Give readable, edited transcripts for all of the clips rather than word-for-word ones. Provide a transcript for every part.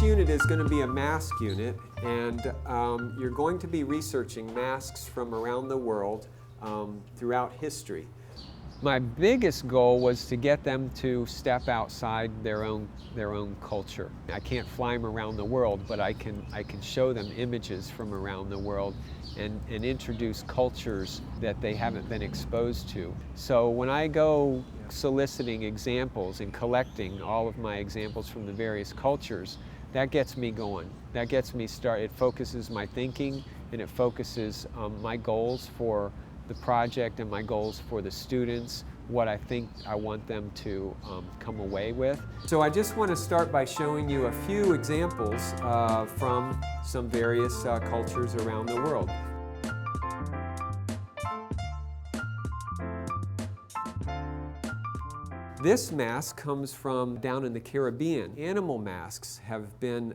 unit is going to be a mask unit, and you're going to be researching masks from around the world throughout history. My biggest goal was to get them to step outside their own culture. I can't fly them around the world, but I can show them images from around the world and introduce cultures that they haven't been exposed to. So when I go soliciting examples and collecting all of my examples from the various cultures, that gets me going. That gets me started. It focuses my thinking, and it focuses my goals for the project and my goals for the students, what I think I want them to come away with. So I just want to start by showing you a few examples from some various cultures around the world. This mask comes from down in the Caribbean. Animal masks have been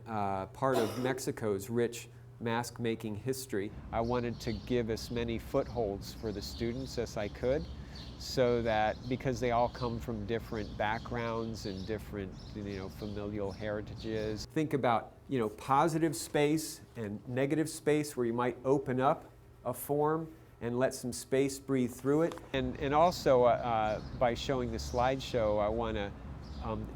part of Mexico's rich mask-making history. I wanted to give as many footholds for the students as I could, so that, because they all come from different backgrounds and different, familial heritages. Think about, positive space and negative space where you might open up a form and let some space breathe through it. And also, by showing the slideshow, I want to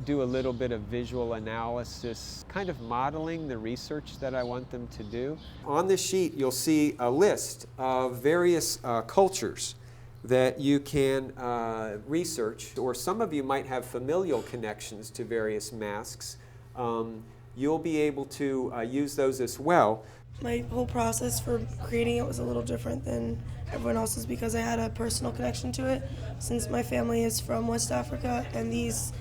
do a little bit of visual analysis, kind of modeling the research that I want them to do. On this sheet, you'll see a list of various cultures that you can research, or some of you might have familial connections to various masks. You'll be able to use those as well. My whole process for creating it was a little different than everyone else's because I had a personal connection to it, since my family is from West Africa, and these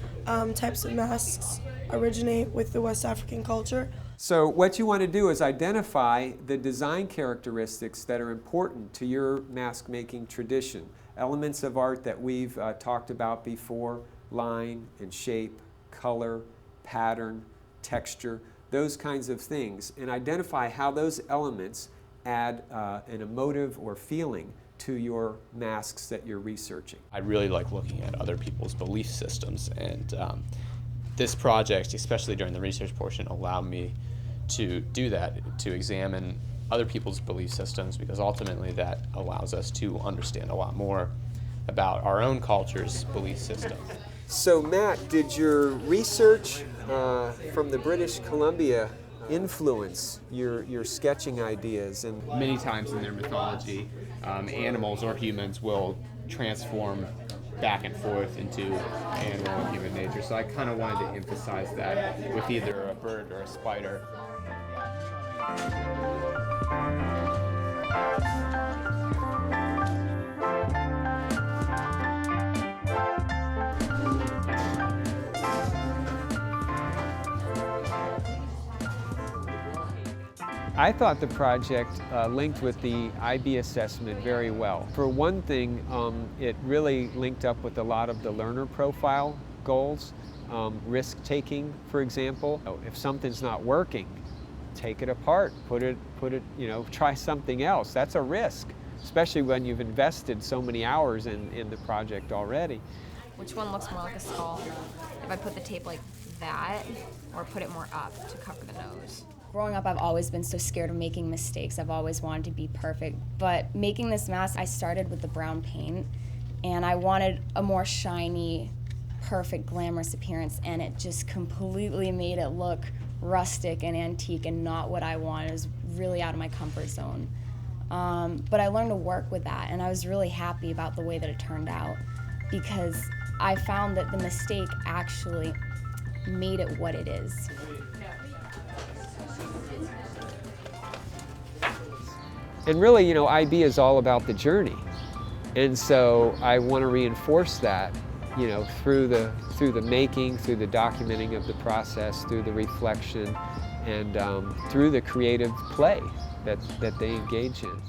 types of masks originate with the West African culture. So what you want to do is identify the design characteristics that are important to your mask-making tradition. Elements of art that we've talked about before: line and shape, color, pattern, texture, those kinds of things, and identify how those elements add an emotive or feeling to your masks that you're researching. I really like looking at other people's belief systems, and this project, especially during the research portion, allowed me to do that, to examine other people's belief systems, because ultimately that allows us to understand a lot more about our own culture's belief system. So Matt, did your research from the British Columbia influence your sketching ideas? And many times in their mythology, animals or humans will transform back and forth into animal and human nature. So I kind of wanted to emphasize that with either a bird or a spider. I thought the project linked with the IB assessment very well. For one thing, it really linked up with a lot of the learner profile goals. Risk-taking, for example. If something's not working, take it apart, put it, try something else. That's a risk, especially when you've invested so many hours in the project already. Which one looks more like a skull? If I put the tape like that, or put it more up to cover the nose? Growing up, I've always been so scared of making mistakes. I've always wanted to be perfect. But making this mask, I started with the brown paint, and I wanted a more shiny, perfect, glamorous appearance, and it just completely made it look rustic and antique and not what I wanted. It was really out of my comfort zone. But I learned to work with that, and I was really happy about the way that it turned out, because I found that the mistake actually made it what it is. And really, IB is all about the journey. And so I want to reinforce that, through the making, through the documenting of the process, through the reflection, and through the creative play that they engage in.